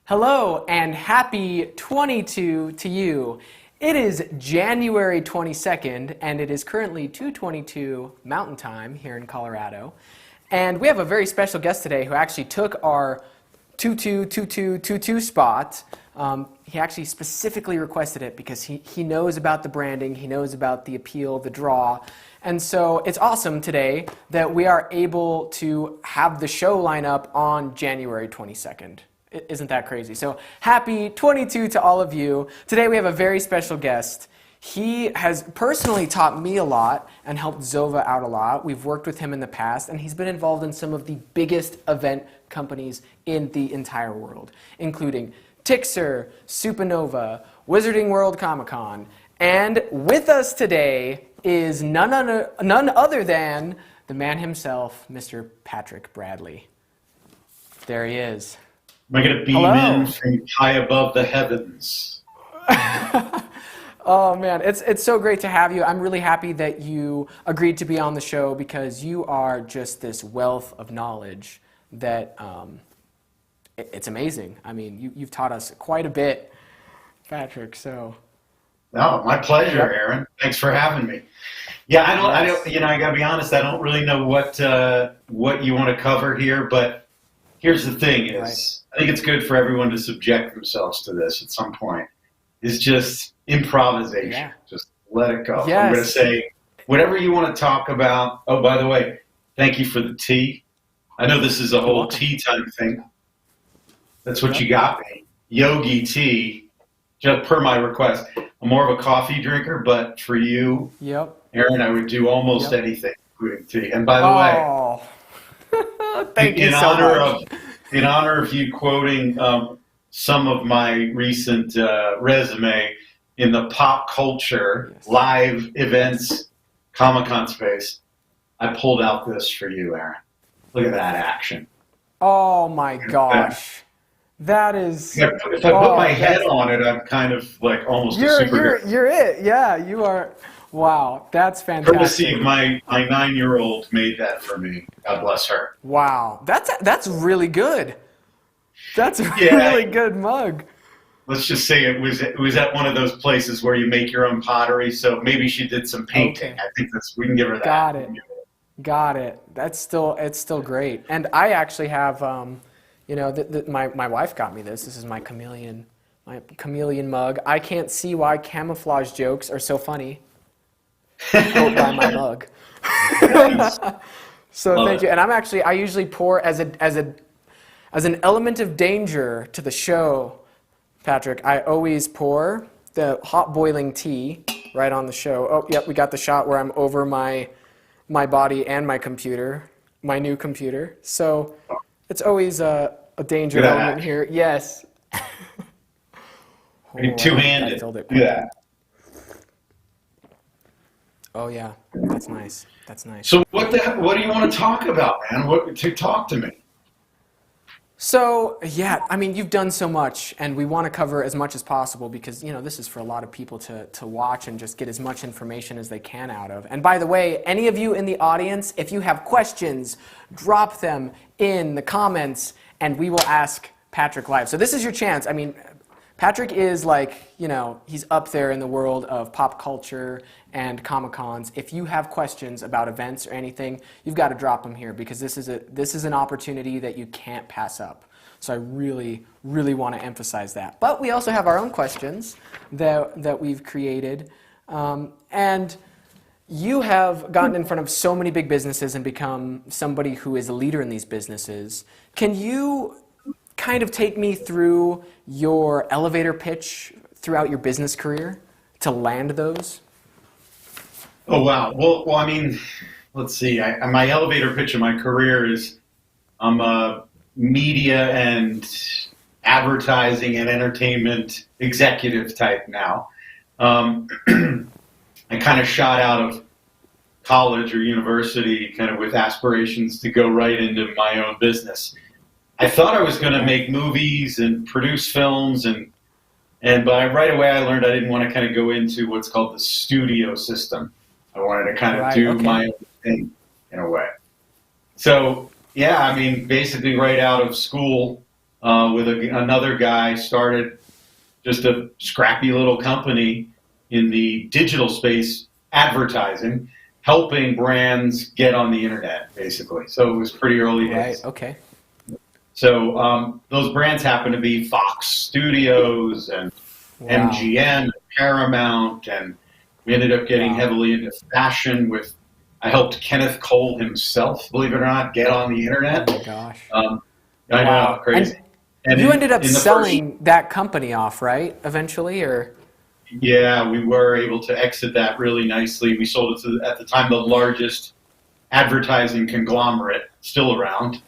Hello and happy 22 to you. It is January 22nd and it is currently 2:22 Mountain Time here in Colorado. And we have a very special guest today who actually took our 222222 spot. He actually specifically requested it because he knows about the branding, he knows about the appeal, the draw. And so it's awesome today that we are able to have the show line up on January 22nd. Isn't that crazy? So happy 22 to all of you. Today we have a very special guest. He has personally taught me a lot and helped Zova out a lot. We've worked with him in the past, and he's been involved in some of the biggest event companies in the entire world, including Tixr, SUPANOVA, Wizarding World Comic Con. And with us today is none other than the man himself, Mr. Patrick Bradley. There he is. Am I going to beam in from high above the heavens? Oh man, it's so great to have you. I'm really happy that you agreed to be on the show because you are just this wealth of knowledge that it's amazing. I mean, you've taught us quite a bit, Patrick. So. No, my pleasure, Aaron. Thanks for having me. Yeah, I don't. You know, I got to be honest. I don't really know what you want to cover here, but here's the thing: is I think it's good for everyone to subject themselves to this at some point. It's just improvisation. Yeah. Just let it go. Yes. I'm going to say whatever you want to talk about. Oh, by the way, thank you for the tea. I know this is a whole tea time thing. That's what you got me. Yogi tea, just per my request. I'm more of a coffee drinker, but for you, Aaron, I would do almost anything, including tea. And by the way, thank you so much. In honor of you quoting some of my recent resume in the pop culture live events Comic-Con space, I pulled out this for you, Aaron. Look at that action. Oh my gosh. That is... If I put my head on it, I'm kind of like almost a superhero. You're it. Yeah, you are. Wow, that's fantastic. Courtesy of my 9-year-old made that for me. God bless her. Wow, that's really good. That's a really good mug. Let's just say it was at one of those places where you make your own pottery. So maybe she did some painting. Okay. I think we can give her that. Got it. It's still great. And I actually have, you know, my wife got me this. This is my chameleon mug. I can't see why camouflage jokes are so funny. Don't buy my mug. So thank you. And I usually pour as an element of danger to the show, Patrick. I always pour the hot boiling tea right on the show. Oh, yep, we got the shot where I'm over my body and my computer, my new computer. So it's always a danger element here. Yes. Two-handed. Yeah. Oh yeah, that's nice. That's nice. So what do you want to talk about, man? Talk to me. So yeah, I mean, you've done so much, and we want to cover as much as possible because you know this is for a lot of people to watch and just get as much information as they can out of. And by the way, any of you in the audience, if you have questions, drop them in the comments, and we will ask Patrick live. So this is your chance. I mean, Patrick is like, you know, he's up there in the world of pop culture and Comic-Cons. If you have questions about events or anything, you've got to drop them here because this is an opportunity that you can't pass up. So I really, really want to emphasize that. But we also have our own questions that we've created. And you have gotten in front of so many big businesses and become somebody who is a leader in these businesses. Can you kind of take me through your elevator pitch throughout your business career to land those? Oh, wow. Well, I mean, let's see. My elevator pitch in my career is I'm a media and advertising and entertainment executive type now. I kind of shot out of college or university kind of with aspirations to go right into my own business. I thought I was going to make movies and produce films, but right away I learned I didn't want to kind of go into what's called the studio system. I wanted to kind of do my own thing in a way. So yeah, I mean, basically right out of school, with another guy, started just a scrappy little company in the digital space, advertising, helping brands get on the internet, basically. So it was pretty early days. Right, okay. So those brands happen to be Fox Studios and MGM and Paramount, and we ended up getting heavily into fashion with, I helped Kenneth Cole himself, believe it or not, get on the internet. Oh my gosh. I know, crazy. And you ended up selling that company off, right, eventually, or? Yeah, we were able to exit that really nicely. We sold it to, at the time, the largest advertising conglomerate still around,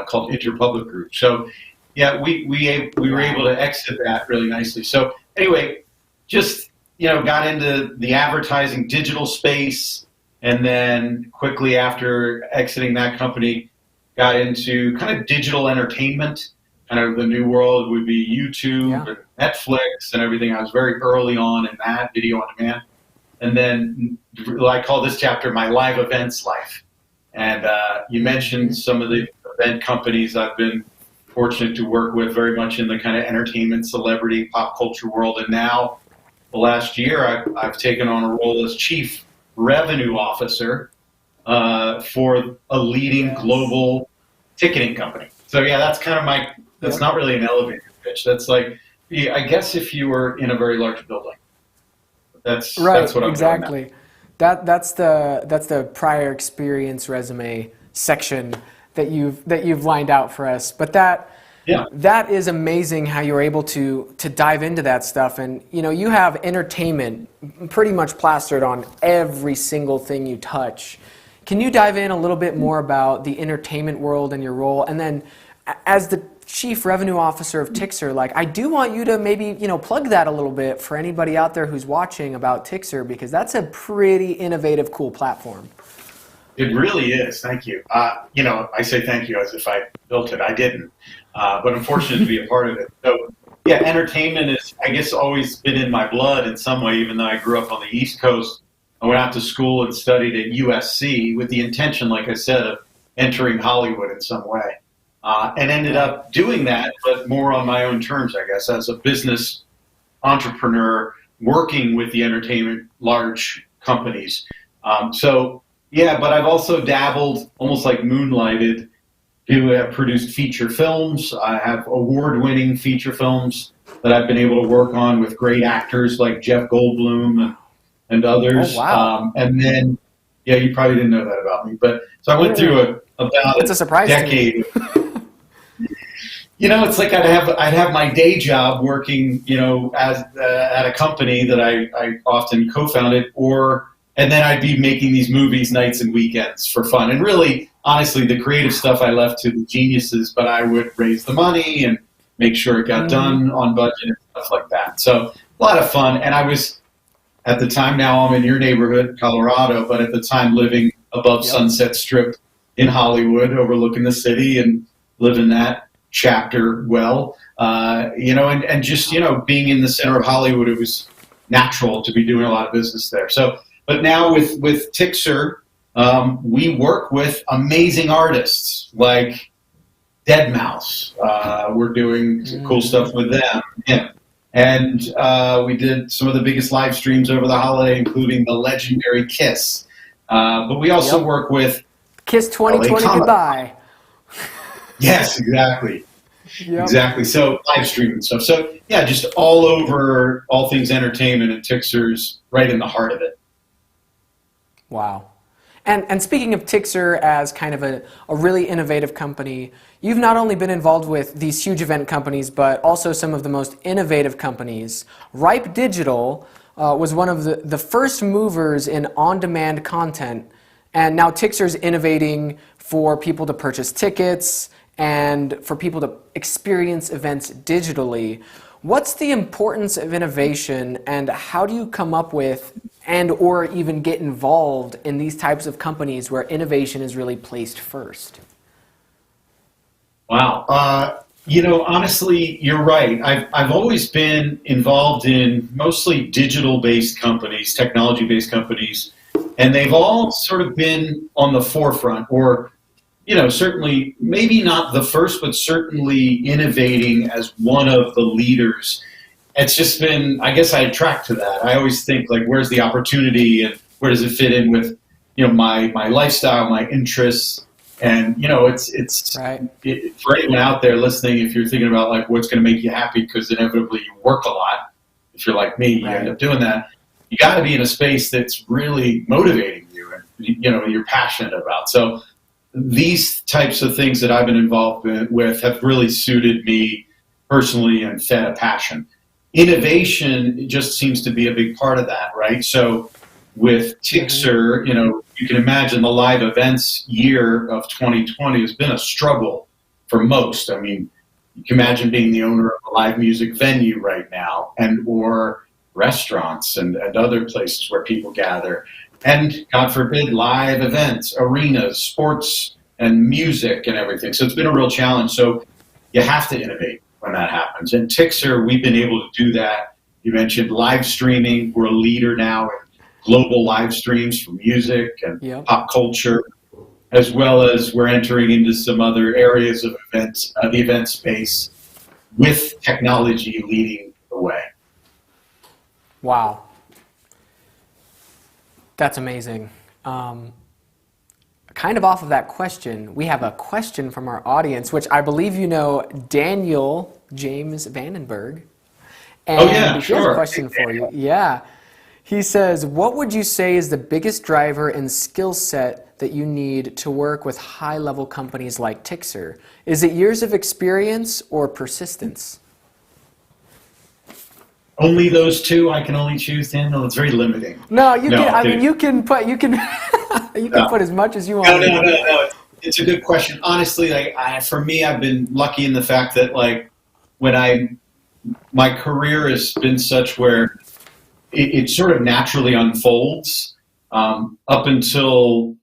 called Interpublic Group. So, yeah, we were able to exit that really nicely. So, anyway, just got into the advertising digital space, and then quickly after exiting that company, got into kind of digital entertainment. Kind of the new world would be YouTube and Netflix and everything. I was very early on in that, video on demand. And then I call this chapter my live events life. And you mentioned some of the event companies I've been fortunate to work with, very much in the kind of entertainment, celebrity, pop culture world. And now, the last year, I've taken on a role as chief revenue officer for a leading global ticketing company. So yeah, that's kind of that's not really an elevator pitch. That's like, I guess if you were in a very large building. That's what I'm exactly. doing now. That's the prior experience resume section that you've lined out for us. But that is amazing how you're able to dive into that stuff. And you have entertainment pretty much plastered on every single thing you touch. Can you dive in a little bit more about the entertainment world and your role? And then as the Chief Revenue Officer of Tixr, I do want you to maybe, plug that a little bit for anybody out there who's watching about Tixr, because that's a pretty innovative, cool platform. It really is. Thank you. I say thank you as if I built it. I didn't, but I'm fortunate to be a part of it. So, yeah, entertainment is, I guess, always been in my blood in some way, even though I grew up on the East Coast. I went out to school and studied at USC with the intention, like I said, of entering Hollywood in some way. And ended up doing that, but more on my own terms, I guess, as a business entrepreneur working with the entertainment large companies. But I've also dabbled, almost like moonlighted, to have produced feature films. I have award-winning feature films that I've been able to work on with great actors like Jeff Goldblum and others. Oh, wow. And then, you probably didn't know that about me, but so I went through about a surprise decade. It's like I'd have my day job working, as at a company that I often co-founded, and then I'd be making these movies nights and weekends for fun. And really, honestly, the creative stuff I left to the geniuses, but I would raise the money and make sure it got done on budget and stuff like that. So a lot of fun. And I was, at the time, now I'm in your neighborhood, Colorado, but at the time living above Sunset Strip in Hollywood, overlooking the city, and living that chapter and just, being in the center of Hollywood, it was natural to be doing a lot of business there. So, but now with Tixr, we work with amazing artists like Deadmau5. We're doing some cool stuff with them. Yeah. And we did some of the biggest live streams over the holiday, including the legendary Kiss. But we also work with Kiss 2020 Goodbye. Yes, exactly. Yep. Exactly. So live streaming stuff. So yeah, just all over, all things entertainment, and Tixr's right in the heart of it. Wow. And speaking of Tixr as kind of a really innovative company, you've not only been involved with these huge event companies, but also some of the most innovative companies. Ripe Digital was one of the first movers in on-demand content, and now Tixr's innovating for people to purchase tickets and for people to experience events digitally. What's the importance of innovation, and how do you come up with and or even get involved in these types of companies where innovation is really placed first? Wow. Honestly, you're right. I've always been involved in mostly digital-based companies, technology-based companies, and they've all sort of been on the forefront, or certainly maybe not the first, but certainly innovating as one of the leaders. It's just been, I guess I attract to that. I always think like, where's the opportunity and where does it fit in with, my lifestyle, my interests. And, for anyone out there listening, if you're thinking about like what's going to make you happy, because inevitably you work a lot, if you're like me, you end up doing that. You got to be in a space that's really motivating you and, you're passionate about. So these types of things that I've been involved with have really suited me personally and fed a passion. Innovation just seems to be a big part of that, right? So with Tixr, you can imagine the live events year of 2020 has been a struggle for most. I mean, you can imagine being the owner of a live music venue right now, or restaurants and other places where people gather. And God forbid, live events, arenas, sports, and music and everything. So it's been a real challenge. So you have to innovate when that happens. And Tixr, we've been able to do that. You mentioned live streaming. We're a leader now in global live streams for music and pop culture, as well as we're entering into some other areas of events, the event space, with technology leading the way. Wow. That's amazing. Kind of off of that question, we have a question from our audience, which I believe Daniel James Vandenberg. And he has a question for you. Yeah. He says, what would you say is the biggest driver and skill set that you need to work with high-level companies like Tixr? Is it years of experience or persistence? Only those two? I can only choose, Daniel? It's very limiting. No, you can put as much as you want. No. It's a good question. Honestly, for me, I've been lucky in the fact that my career has been such where it sort of naturally unfolds. Up until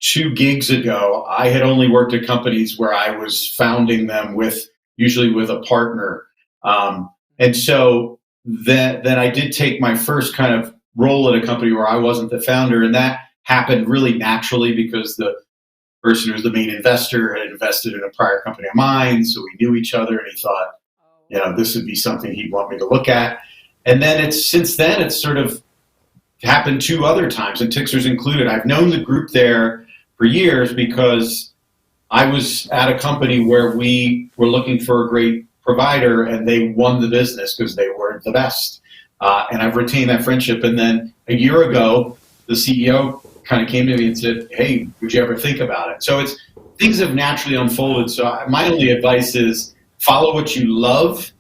2 gigs ago, I had only worked at companies where I was founding them usually with a partner. And so then I did take my first kind of role at a company where I wasn't the founder, and that happened really naturally because the person who was the main investor had invested in a prior company of mine, so we knew each other, and he thought, this would be something he'd want me to look at. And then since then it's sort of happened 2 other times, and Tixr's included. I've known the group there for years because I was at a company where we were looking for a great provider, and they won the business because they were the best. And I've retained that friendship. And then a year ago, the CEO kind of came to me and said, hey, would you ever think about it? So things have naturally unfolded. So my only advice is follow what you love,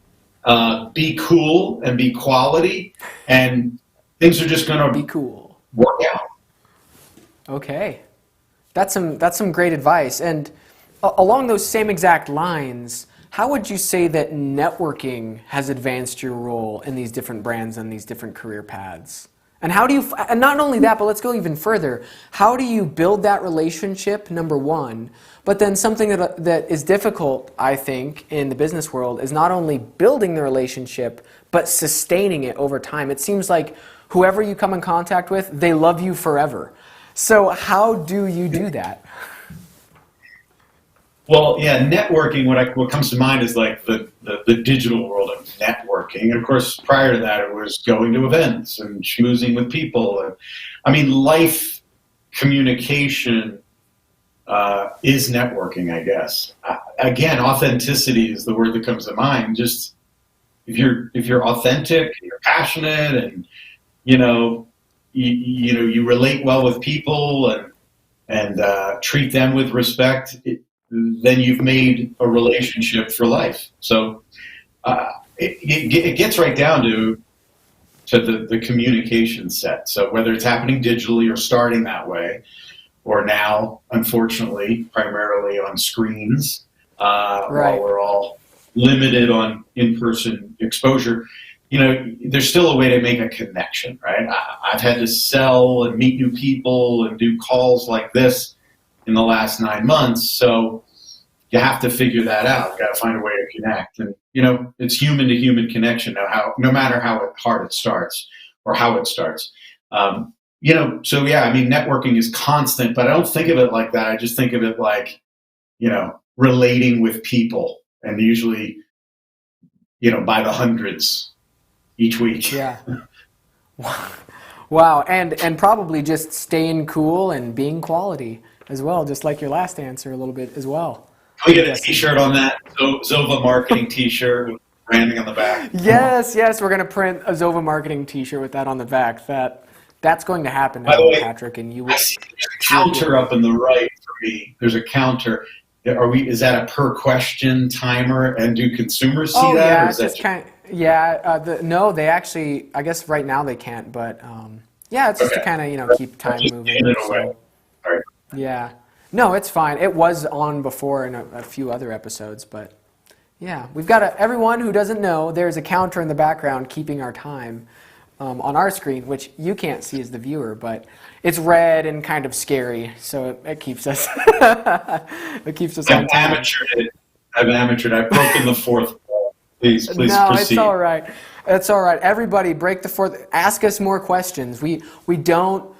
be cool and be quality, and things are just going to be cool. Work out. Okay. That's some great advice. And along those same exact lines, how would you say that networking has advanced your role in these different brands and these different career paths? And and not only that, but let's go even further. How do you build that relationship, number one, but then something that is difficult, I think, in the business world is not only building the relationship, but sustaining it over time. It seems like whoever you come in contact with, they love you forever. So how do you do that? Well, yeah, networking, what comes to mind is like the digital world of networking. And of course, prior to that, it was going to events and schmoozing with people. And, I mean, life communication is networking, I guess. Again, authenticity is the word that comes to mind. Just if you're authentic, you're passionate, and you relate well with people and treat them with respect, then you've made a relationship for life. So it gets right down to the communication set. So whether it's happening digitally or starting that way, or now, unfortunately, primarily on screens, while we're all limited on in-person exposure, there's still a way to make a connection, right? I've had to sell and meet new people and do calls like this in the last 9 months. So you have to figure that out. You got to find a way to connect. And, it's human to human connection no matter how hard it starts or how it starts. So yeah, I mean, networking is constant, but I don't think of it like that. I just think of it like relating with people, and usually, by the hundreds each week. Yeah. Wow, and probably just staying cool and being quality as well, just like your last answer a little bit as well. Can we get a T-shirt on that? Zova Marketing T-shirt with branding on the back. Yes, we're going to print a Zova Marketing T-shirt with that on the back. That's going to happen now, By the way, Patrick. And you. I see there's a counter up in the right for me. There's a counter. Is that a per question timer? And do consumers see that? Yeah, or it's just kind of. Yeah, no, they actually. I guess right now they can't, but yeah, it's just to kind of keep time moving. Away. Right. Yeah, no, it's fine. It was on before in a few other episodes, but yeah, we've got everyone who doesn't know. There's a counter in the background keeping our time on our screen, which you can't see as the viewer, but it's red and kind of scary, so it keeps us. It keeps us on time. I've amatured. I've broken the fourth wall. Please no, proceed. It's all right. It's all right. Everybody, break the fourth. Ask us more questions. We don't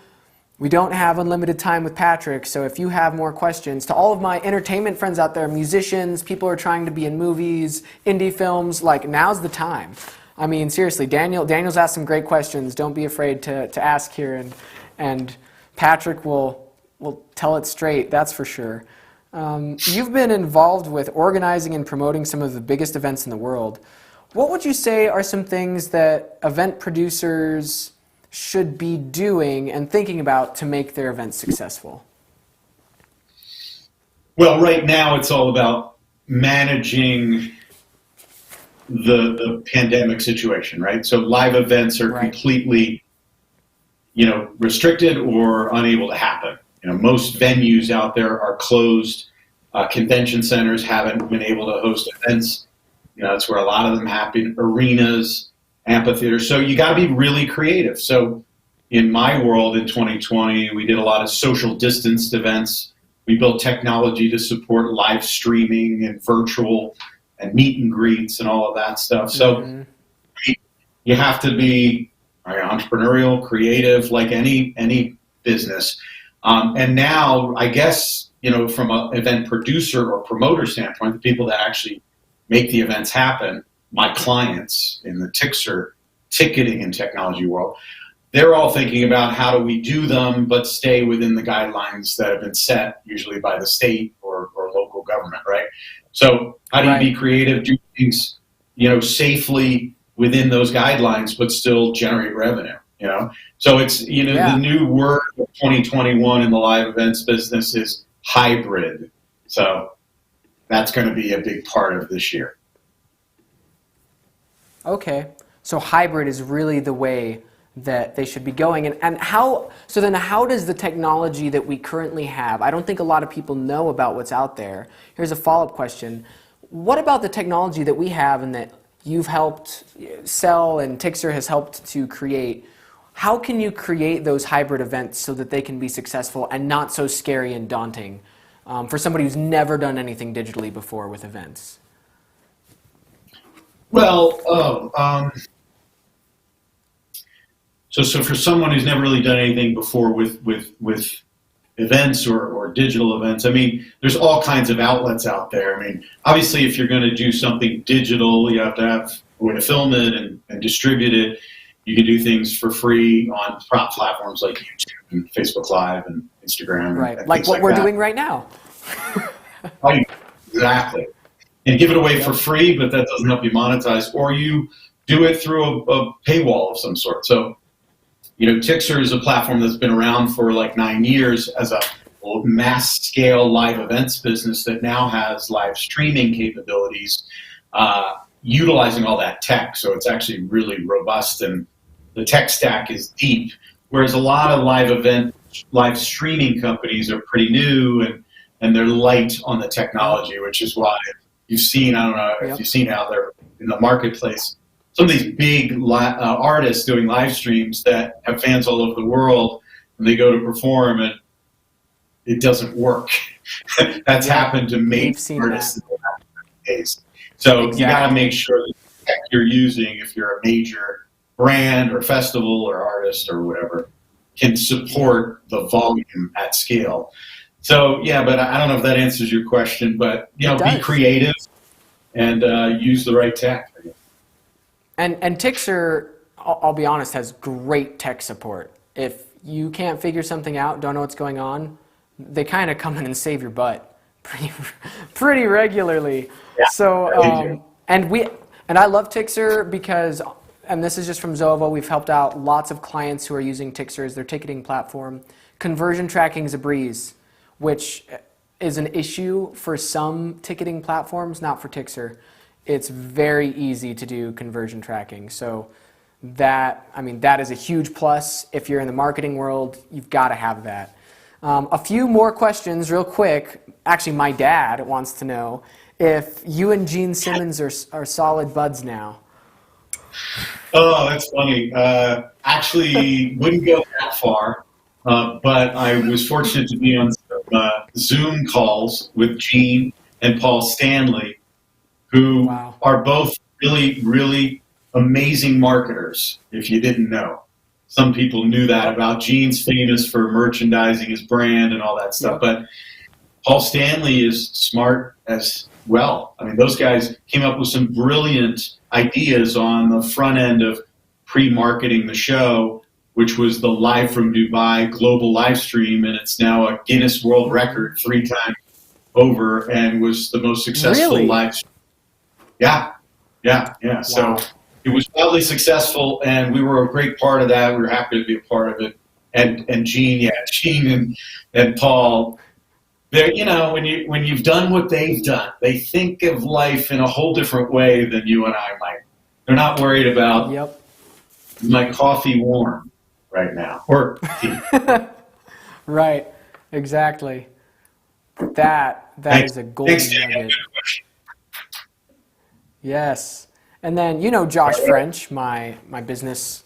have unlimited time with Patrick, so if you have more questions, to all of my entertainment friends out there, musicians, people who are trying to be in movies, indie films, now's the time. I mean, seriously, Daniel's asked some great questions. Don't be afraid to ask here, and Patrick will tell it straight, that's for sure. You've been involved with organizing and promoting some of the biggest events in the world. What would you say are some things that event producers should be doing and thinking about to make their events successful? Well, right now it's all about managing the pandemic situation, right? So live events are completely, restricted or unable to happen. Most venues out there are closed. Convention centers haven't been able to host events. That's where a lot of them happen. Arenas, amphitheaters. So you got to be really creative. So in my world in 2020, we did a lot of social distanced events. We built technology to support live streaming and virtual and meet and greets and all of that stuff. So you have to be entrepreneurial, creative, like any business. And now, I guess, from an event producer or promoter standpoint, the people that actually make the events happen, my clients in the Tixr ticketing and technology world, they're all thinking about how do we do them but stay within the guidelines that have been set, usually by the state or local government, right? So how do you be creative, do things, safely within those guidelines, but still generate revenue, So it's, the new word of 2021 in the live events business is hybrid. So that's going to be a big part of this year. Okay. So hybrid is really the way that they should be going. And how does the technology that we currently have, I don't think a lot of people know about what's out there. Here's a follow-up question. What about the technology that we have and that you've helped sell and Tixr has helped to create? How can you create those hybrid events so that they can be successful and not so scary and daunting for somebody who's never done anything digitally before with events? Well, So for someone who's never really done anything before with events or digital events, I mean, there's all kinds of outlets out there. I mean, obviously, if you're going to do something digital, you have to have a way to film it and distribute it. You can do things for free on platforms like YouTube and Facebook Live and Instagram. Right, and like what we're doing right now. Right, exactly. And give it away for free, but that doesn't help you monetize. Or you do it through a paywall of some sort. So, Tixr is a platform that's been around for like 9 years as a mass scale live events business that now has live streaming capabilities, utilizing all that tech. So it's actually really robust and the tech stack is deep. Whereas a lot of live streaming companies are pretty new and they're light on the technology, which is why you've seen, I don't know if you've seen out there in the marketplace, some of these big artists doing live streams that have fans all over the world, and they go to perform, and it doesn't work. That's happened to major artists in the last days. So you got to make sure that the tech you're using, if you're a major brand or festival or artist or whatever, can support the volume at scale. So yeah, but I don't know if that answers your question. But It be does. creative and use the right tech. And Tixr, I'll be honest, has great tech support. If you can't figure something out, don't know what's going on, they kind of come in and save your butt pretty regularly. Yeah, So and I love Tixr because, and this is just from Zovo, we've helped out lots of clients who are using Tixr as their ticketing platform. Conversion tracking is a breeze, which is an issue for some ticketing platforms, not for Tixr. It's very easy to do conversion tracking. So that is a huge plus. If you're in the marketing world, you've got to have that. A few more questions real quick. Actually, my dad wants to know if you and Gene Simmons are solid buds now. Oh, that's funny. Actually, wouldn't go that far, but I was fortunate to be on some Zoom calls with Gene and Paul Stanley, who are both really, really amazing marketers, if you didn't know. Some people knew that about Gene's famous for merchandising his brand and all that stuff, but Paul Stanley is smart as well. I mean, those guys came up with some brilliant ideas on the front end of pre-marketing the show, which was the Live from Dubai global live stream, and it's now a Guinness World Record 3 times over and was the most successful live stream. Yeah. Wow. So it was wildly successful, and we were a great part of that. We were happy to be a part of it. And Gene and Paul, they're, when you've done what they've done, they think of life in a whole different way than you and I might. They're not worried about my coffee warm right now or tea. Right, exactly. That is a golden nugget. Yes. And then, Josh French, my business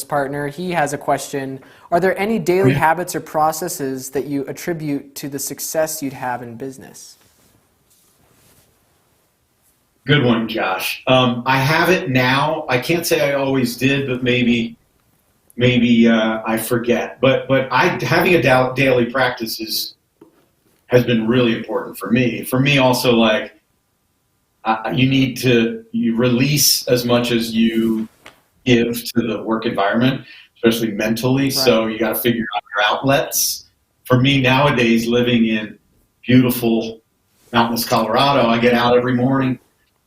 partner, he has a question. Are there any daily habits or processes that you attribute to the success you'd have in business? Good one, Josh. I have it now. I can't say I always did, but maybe I forget. But having a daily practice has been really important for me. For me, also, like, you release as much as you give to the work environment, especially mentally. Right. So you got to figure out your outlets. For me nowadays, living in beautiful mountainous Colorado, I get out every morning.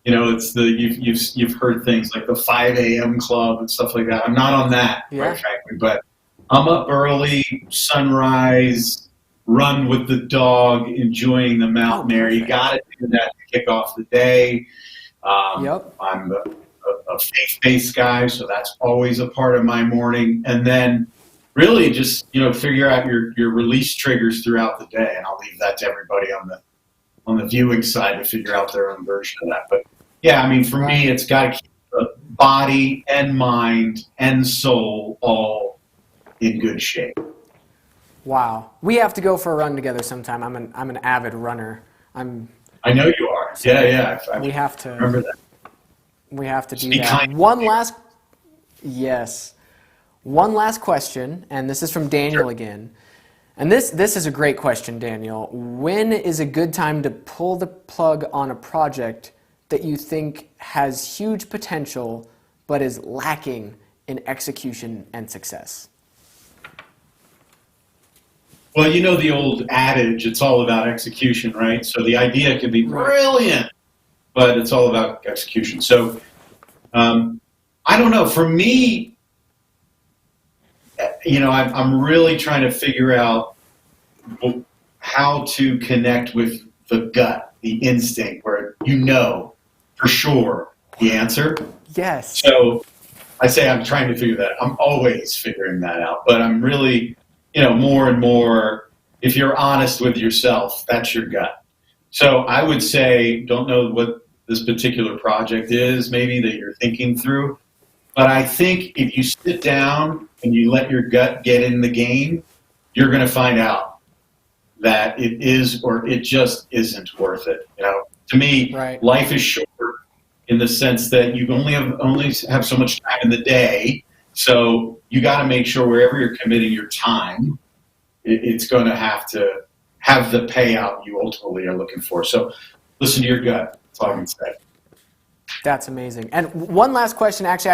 It's you've heard things like the 5 a.m. club and stuff like that. I'm not on that, quite frankly, but I'm up early, sunrise, run with the dog, enjoying the mountain air. You got to do that to kick off the day. I'm a faith-based guy, so that's always a part of my morning. And then really just, figure out your release triggers throughout the day. And I'll leave that to everybody on the viewing side to figure out their own version of that. But yeah, for me, it's got to keep the body and mind and soul all in good shape. Wow, we have to go for a run together sometime. I'm an avid runner. I know you are. So yeah. We have to remember that. We have to Just do that. Kind. One last question, and this is from Daniel again. And this is a great question, Daniel. When is a good time to pull the plug on a project that you think has huge potential but is lacking in execution and success? Well, the old adage, it's all about execution, right? So the idea can be brilliant, but it's all about execution. So I don't know. For me, I'm really trying to figure out how to connect with the gut, the instinct, where for sure the answer. Yes. So I say I'm trying to figure that out. I'm always figuring that out, but I'm really, more and more, if you're honest with yourself, that's your gut. So I would say, don't know what this particular project is, maybe that you're thinking through, but I think if you sit down and you let your gut get in the game, you're going to find out that it is or it just isn't worth it. To me, life is short in the sense that you only have so much time in the day. So you got to make sure wherever you're committing your time, it's going to have have the payout you ultimately are looking for. So listen to your gut. That's all I can say. That's amazing. And one last question. Actually,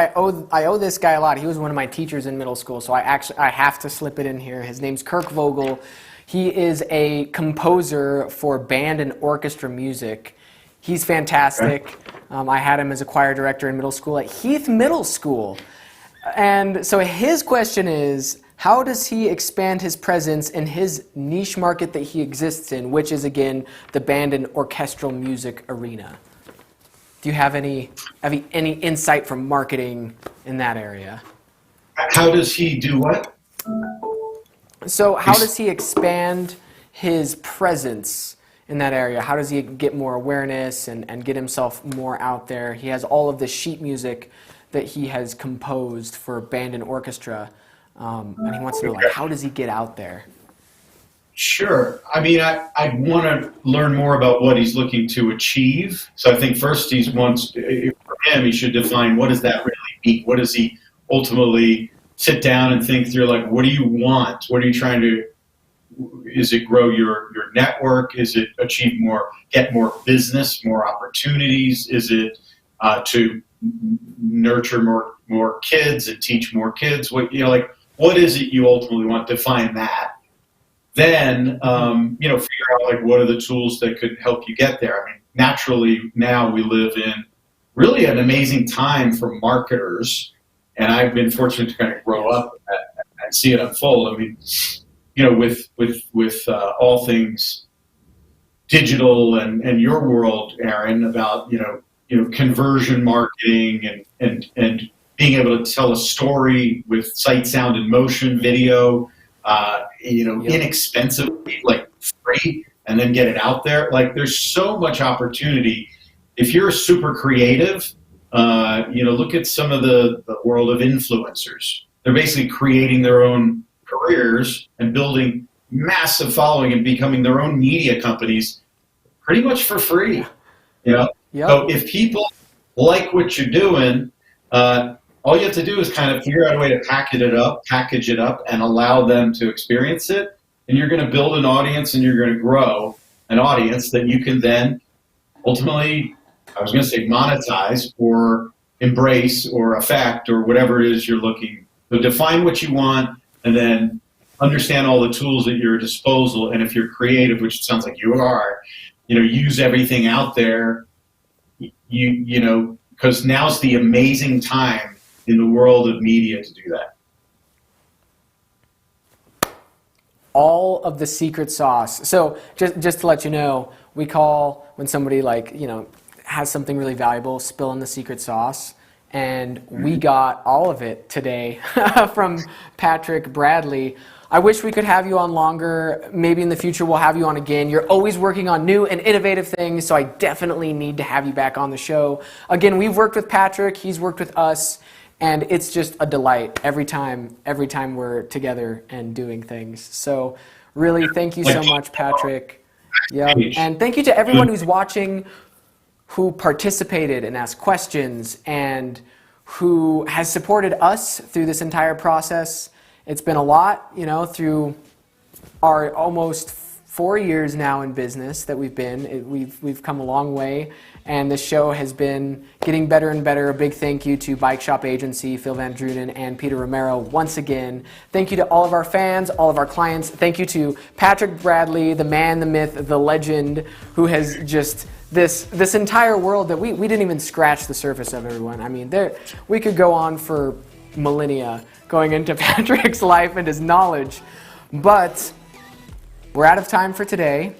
I owe this guy a lot. He was one of my teachers in middle school, so I have to slip it in here. His name's Kirk Vogel. He is a composer for band and orchestra music. He's fantastic. Okay. I had him as a choir director in middle school at Heath Middle School. And so his question is, how does he expand his presence in his niche market that he exists in, which is, again, the band and orchestral music arena? Do you have any insight from marketing in that area? How does he do what? So how does he expand his presence in that area? How does he get more awareness and get himself more out there? He has all of the sheet music that he has composed for band and orchestra, and he wants to know, like, how does he get out there? Sure. I mean, I want to learn more about what he's looking to achieve. So I think first for him, he should define, what does that really mean? What does he ultimately sit down and think through, like, what do you want? What are you trying to, is it grow your network? Is it get more business, more opportunities? Is it to nurture more kids and teach more kids? What is it you ultimately want? Define that. Then, figure out, like, what are the tools that could help you get there. I mean, naturally, now we live in really an amazing time for marketers, and I've been fortunate to kind of grow up and see it unfold. I mean, with all things digital and your world, Aaron, about conversion marketing and being able to tell a story with sight, sound, and motion video. Inexpensively, like free, and then get it out there. Like, there's so much opportunity. If you're super creative, look at some of the world of influencers. They're basically creating their own careers and building massive following and becoming their own media companies pretty much for free. Yep. So if people like what you're doing, all you have to do is kind of figure out a way to package it up, and allow them to experience it. And you're going to build an audience, and you're going to grow an audience that you can then ultimately, I was going to say, monetize or embrace or affect or whatever it is you're looking. So define what you want, and then understand all the tools at your disposal. And if you're creative, which it sounds like you are, use everything out there. Because now's the amazing time in the world of media to do that. All of the secret sauce. So just to let you know, we call when somebody has something really valuable, spill in the secret sauce. And we got all of it today from Patrick Bradley. I wish we could have you on longer. Maybe in the future we'll have you on again. You're always working on new and innovative things, so I definitely need to have you back on the show. Again, we've worked with Patrick, he's worked with us, and it's just a delight every time we're together and doing things. So really, thank you so much, Patrick. Yeah, and thank you to everyone who's watching, who participated and asked questions, and who has supported us through this entire process. It's been a lot, through our almost 4 years now in business that we've been. We've come a long way, and the show has been getting better and better. A big thank you to Bike Shop Agency, Phil Van Drunen, and Peter Romero once again. Thank you to all of our fans, all of our clients. Thank you to Patrick Bradley, the man, the myth, the legend, who has just this entire world that we didn't even scratch the surface of, everyone. I mean, we could go on for millennia going into Patrick's life and his knowledge, but we're out of time for today.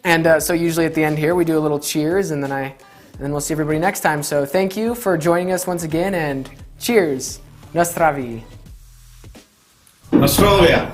And so usually at the end here we do a little cheers, and then we'll see everybody next time. So thank you for joining us once again, and cheers. Nostra vi. Nostrovia.